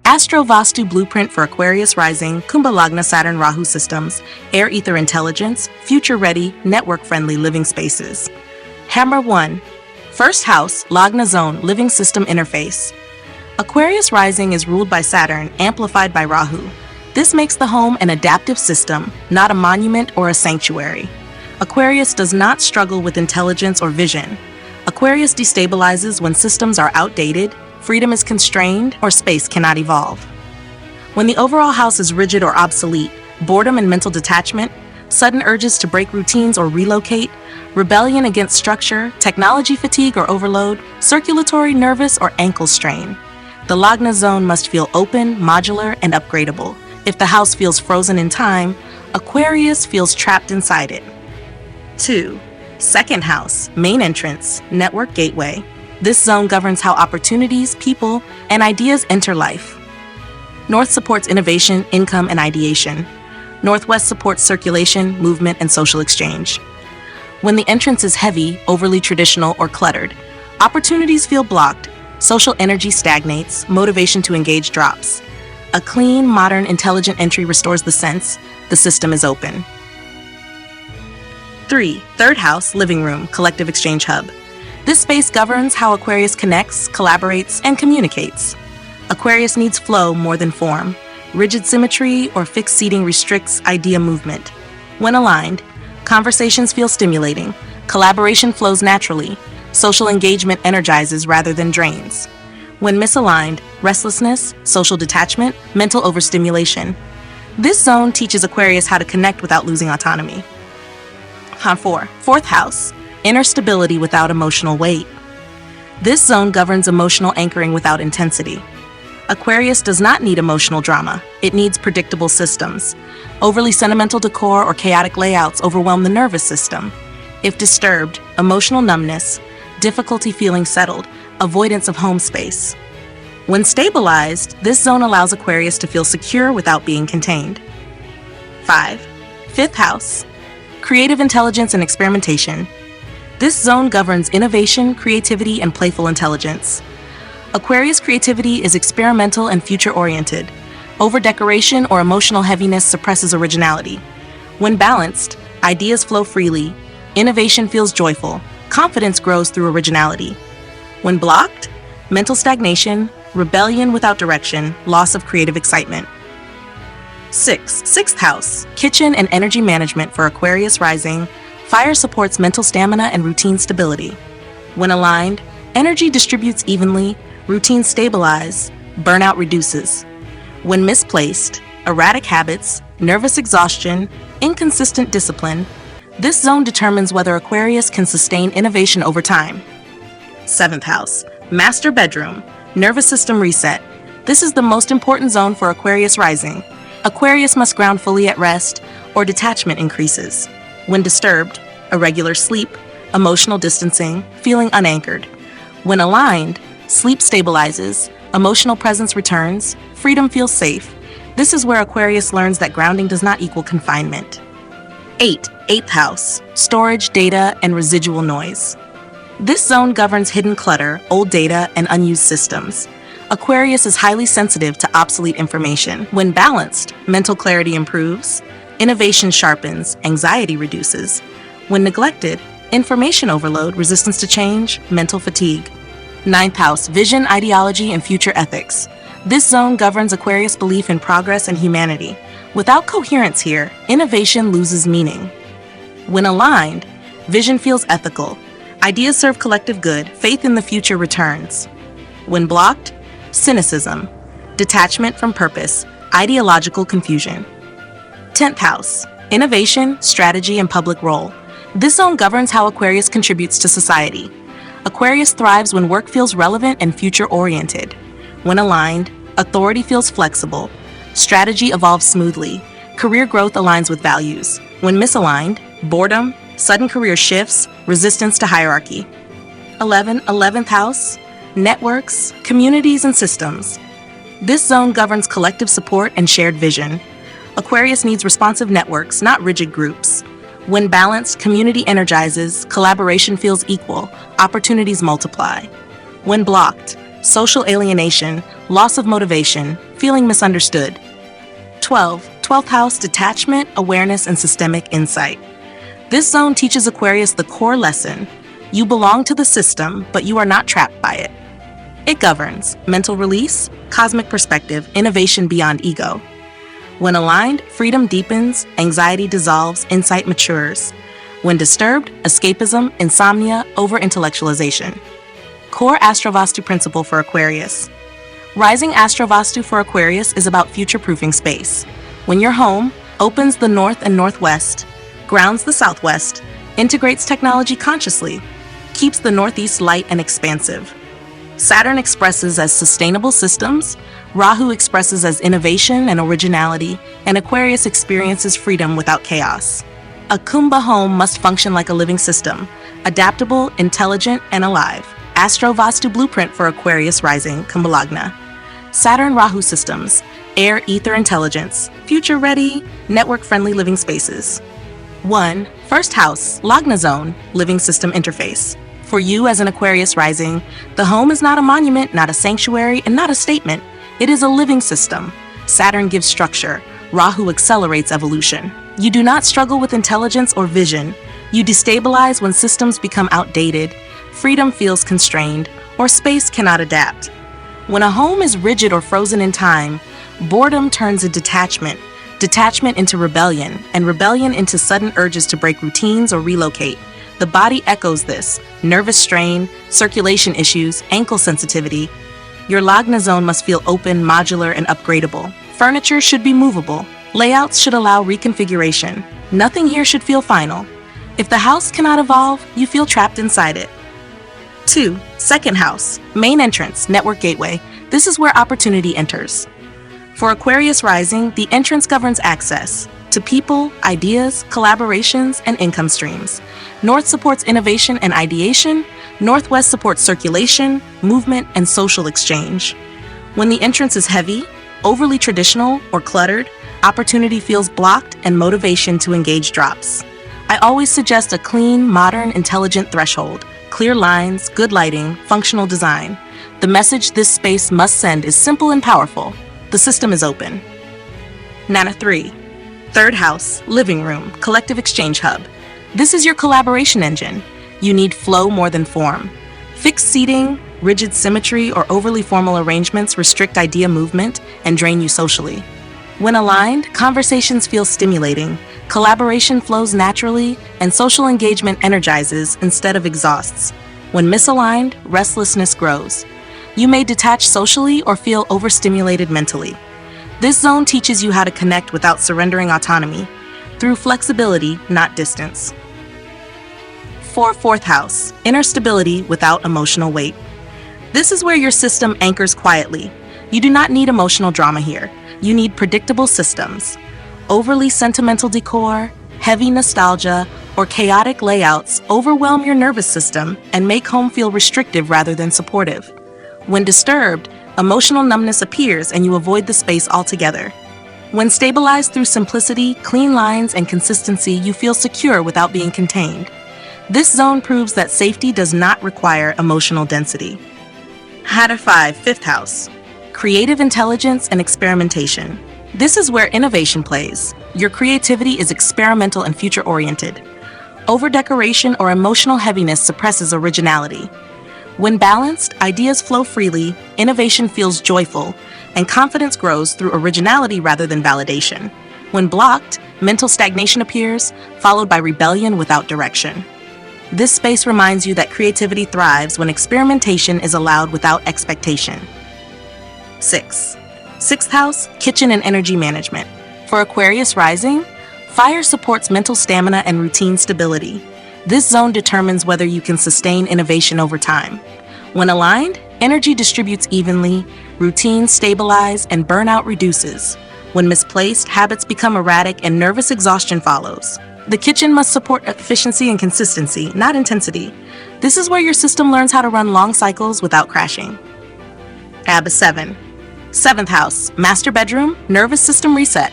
AstroVastu Blueprint for Aquarius Rising, Kumbha Lagna Saturn Rahu systems, air ether intelligence, future-ready, network-friendly living spaces. Hammer 1. First house, Lagna zone, living system interface. Aquarius Rising is ruled by Saturn, amplified by Rahu. This makes the home an adaptive system, not a monument or a sanctuary. Aquarius does not struggle with intelligence or vision. Aquarius destabilizes when systems are outdated, freedom is constrained, or space cannot evolve. When the overall house is rigid or obsolete, boredom and mental detachment, sudden urges to break routines or relocate, rebellion against structure, technology fatigue or overload, circulatory, nervous, or ankle strain. The Lagna zone must feel open, modular, and upgradable. If the house feels frozen in time, Aquarius feels trapped inside it. 2. Second house, main entrance, network gateway. This zone governs how opportunities, people, and ideas enter life. North supports innovation, income, and ideation. Northwest supports circulation, movement, and social exchange. When the entrance is heavy, overly traditional, or cluttered, opportunities feel blocked, social energy stagnates, motivation to engage drops. A clean, modern, intelligent entry restores the sense the system is open. 3. Third house, living room, collective exchange hub. This space governs how Aquarius connects, collaborates, and communicates. Aquarius needs flow more than form. Rigid symmetry or fixed seating restricts idea movement. When aligned, conversations feel stimulating, collaboration flows naturally, social engagement energizes rather than drains. When misaligned, restlessness, social detachment, mental overstimulation. This zone teaches Aquarius how to connect without losing autonomy. 4. Fourth house, inner stability without emotional weight. This zone governs emotional anchoring without intensity. Aquarius does not need emotional drama, it needs predictable systems. Overly sentimental decor or chaotic layouts overwhelm the nervous system. If disturbed, emotional numbness, difficulty feeling settled, avoidance of home space. When stabilized, this zone allows Aquarius to feel secure without being contained. 5. Fifth house, creative intelligence and experimentation. This zone governs innovation, creativity, and playful intelligence. Aquarius creativity is experimental and future-oriented. Over-decoration or emotional heaviness suppresses originality. When balanced, ideas flow freely, innovation feels joyful, confidence grows through originality. When blocked, mental stagnation, rebellion without direction, loss of creative excitement. 6. Sixth house, kitchen and energy management for Aquarius Rising. Fire supports mental stamina and routine stability. When aligned, energy distributes evenly, routines stabilize, burnout reduces. When misplaced, erratic habits, nervous exhaustion, inconsistent discipline. This zone determines whether Aquarius can sustain innovation over time. 7th house, master bedroom, nervous system reset. This is the most important zone for Aquarius Rising. Aquarius must ground fully at rest, or detachment increases. When disturbed, irregular sleep, emotional distancing, feeling unanchored. When aligned, sleep stabilizes, emotional presence returns, freedom feels safe. This is where Aquarius learns that grounding does not equal confinement. 8. Eighth house, storage, data, and residual noise. This zone governs hidden clutter, old data, and unused systems. Aquarius is highly sensitive to obsolete information. When balanced, mental clarity improves, innovation sharpens, anxiety reduces. When neglected, information overload, resistance to change, mental fatigue. 9th house, vision, ideology, and future ethics. This zone governs Aquarius' belief in progress and humanity. Without coherence here, innovation loses meaning. When aligned, vision feels ethical. Ideas serve collective good, faith in the future returns. When blocked, cynicism, detachment from purpose, ideological confusion. 10th house, innovation, strategy, and public role. This zone governs how Aquarius contributes to society. Aquarius thrives when work feels relevant and future-oriented. When aligned, authority feels flexible, strategy evolves smoothly, career growth aligns with values. When misaligned, boredom, sudden career shifts, resistance to hierarchy. 11th house, networks, communities, and systems. This zone governs collective support and shared vision. Aquarius needs responsive networks, not rigid groups. When balanced, community energizes, collaboration feels equal, opportunities multiply. When blocked, social alienation, loss of motivation, feeling misunderstood. 12th house, detachment, awareness, and systemic insight. This zone teaches Aquarius the core lesson. You belong to the system, but you are not trapped by it. It governs mental release, cosmic perspective, innovation beyond ego. When aligned, freedom deepens, anxiety dissolves, insight matures. When disturbed, escapism, insomnia, over-intellectualization. Core AstroVastu principle for Aquarius. Rising AstroVastu for Aquarius is about future-proofing space. When your home opens the north and northwest, grounds the southwest, integrates technology consciously, keeps the northeast light and expansive. Saturn expresses as sustainable systems, Rahu expresses as innovation and originality, and Aquarius experiences freedom without chaos. A Kumbha home must function like a living system, adaptable, intelligent, and alive. AstroVastu Blueprint for Aquarius Rising, Kumbha Lagna. Saturn-Rahu systems, air ether intelligence, future-ready, network-friendly living spaces. 1. First house, Lagna zone, living system interface. For you as an Aquarius rising, the home is not a monument, not a sanctuary, and not a statement. It is a living system. Saturn gives structure. Rahu accelerates evolution. You do not struggle with intelligence or vision. You destabilize when systems become outdated, freedom feels constrained, or space cannot adapt. When a home is rigid or frozen in time, boredom turns into detachment, detachment into rebellion, and rebellion into sudden urges to break routines or relocate. The body echoes this: nervous strain, circulation issues, ankle sensitivity. Your Lagna zone must feel open, modular, and upgradable. Furniture should be movable. Layouts should allow reconfiguration. Nothing here should feel final. If the house cannot evolve, you feel trapped inside it. 2. Second house, main entrance, network gateway. This is where opportunity enters. For Aquarius rising, the entrance governs access to people, ideas, collaborations, and income streams. North supports innovation and ideation. Northwest supports circulation, movement, and social exchange. When the entrance is heavy, overly traditional, or cluttered, opportunity feels blocked and motivation to engage drops. I always suggest a clean, modern, intelligent threshold. Clear lines, good lighting, functional design. The message this space must send is simple and powerful. The system is open. 3. Third house, living room, collective exchange hub. This is your collaboration engine. You need flow more than form. Fixed seating, rigid symmetry, or overly formal arrangements restrict idea movement and drain you socially. When aligned, conversations feel stimulating, collaboration flows naturally, and social engagement energizes instead of exhausts. When misaligned, restlessness grows. You may detach socially or feel overstimulated mentally. This zone teaches you how to connect without surrendering autonomy, through flexibility, not distance. 4. Fourth house, inner stability without emotional weight. This is where your system anchors quietly. You do not need emotional drama here. You need predictable systems. Overly sentimental decor, heavy nostalgia, or chaotic layouts overwhelm your nervous system and make home feel restrictive rather than supportive. When disturbed, emotional numbness appears and you avoid the space altogether. When stabilized through simplicity, clean lines, and consistency, you feel secure without being contained. This zone proves that safety does not require emotional density. 5. Fifth house, creative intelligence and experimentation. This is where innovation plays. Your creativity is experimental and future-oriented. Over-decoration or emotional heaviness suppresses originality. When balanced, ideas flow freely, innovation feels joyful, and confidence grows through originality rather than validation. When blocked, mental stagnation appears, followed by rebellion without direction. This space reminds you that creativity thrives when experimentation is allowed without expectation. 6. Sixth house, kitchen and energy management. For Aquarius rising, fire supports mental stamina and routine stability. This zone determines whether you can sustain innovation over time. When aligned, energy distributes evenly, routines stabilize, and burnout reduces. When misplaced, habits become erratic and nervous exhaustion follows. The kitchen must support efficiency and consistency, not intensity. This is where your system learns how to run long cycles without crashing. 7. Seventh house, master bedroom, nervous system reset.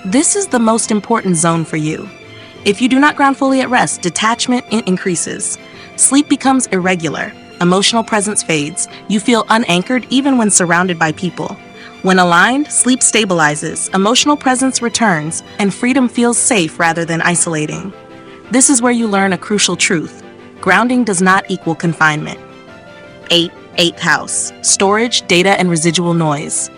This is the most important zone for you. If you do not ground fully at rest, detachment increases. Sleep becomes irregular. emotional presence fades. You feel unanchored even when surrounded by people. When aligned, sleep stabilizes, emotional presence returns, and freedom feels safe rather than isolating. This is where you learn a crucial truth. Grounding does not equal confinement. 8. Eighth house. Storage, data, and residual noise.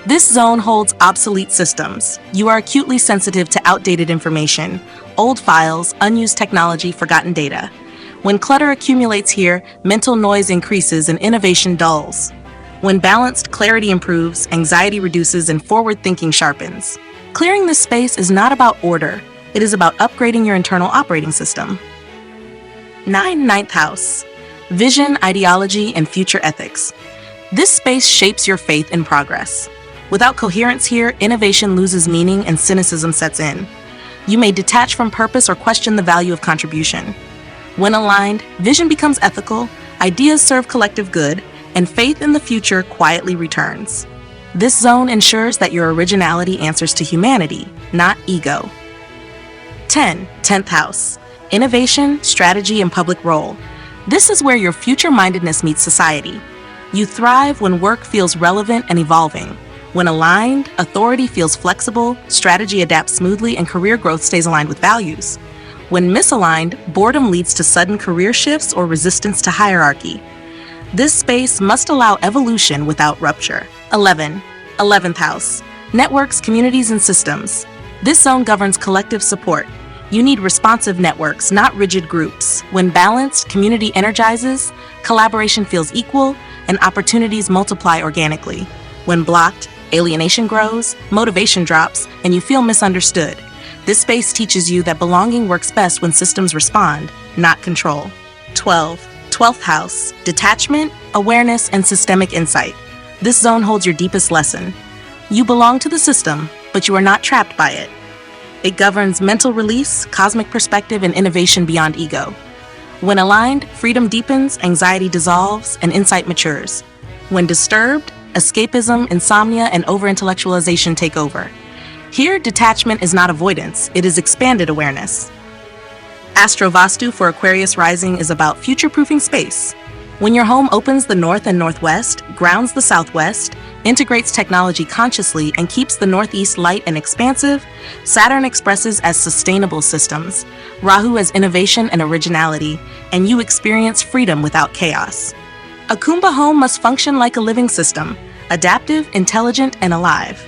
This zone holds obsolete systems. You are acutely sensitive to outdated information, old files, unused technology, forgotten data. When clutter accumulates here, mental noise increases and innovation dulls. When balanced, clarity improves, anxiety reduces, and forward thinking sharpens. Clearing this space is not about order, it is about upgrading your internal operating system. 9. Ninth house. Vision, ideology, and future ethics. This space shapes your faith in progress. Without coherence here, innovation loses meaning and cynicism sets in. You may detach from purpose or question the value of contribution. When aligned, vision becomes ethical, ideas serve collective good, and faith in the future quietly returns. This zone ensures that your originality answers to humanity, not ego. 10. 10th house. Innovation, strategy, and public role. This is where your future-mindedness meets society. You thrive when work feels relevant and evolving. When aligned, authority feels flexible, strategy adapts smoothly, and career growth stays aligned with values. When misaligned, boredom leads to sudden career shifts or resistance to hierarchy. This space must allow evolution without rupture. 11. 11th house. Networks, communities, and systems. This zone governs collective support. You need responsive networks, not rigid groups. When balanced, community energizes, collaboration feels equal, and opportunities multiply organically. When blocked, alienation grows, motivation drops, and you feel misunderstood. This space teaches you that belonging works best when systems respond, not control. 12. 12th house. Detachment, awareness, and systemic insight. This zone holds your deepest lesson. You belong to the system, but you are not trapped by it. It governs mental release, cosmic perspective, and innovation beyond ego. When aligned, freedom deepens, anxiety dissolves, and insight matures. When disturbed, escapism, insomnia, and over-intellectualization take over. Here, detachment is not avoidance, it is expanded awareness. AstroVastu for Aquarius Rising is about future-proofing space. When your home opens the north and northwest, grounds the southwest, integrates technology consciously, and keeps the northeast light and expansive, Saturn expresses as sustainable systems, Rahu as innovation and originality, and you experience freedom without chaos. A Kumbha home must function like a living system, adaptive, intelligent, and alive.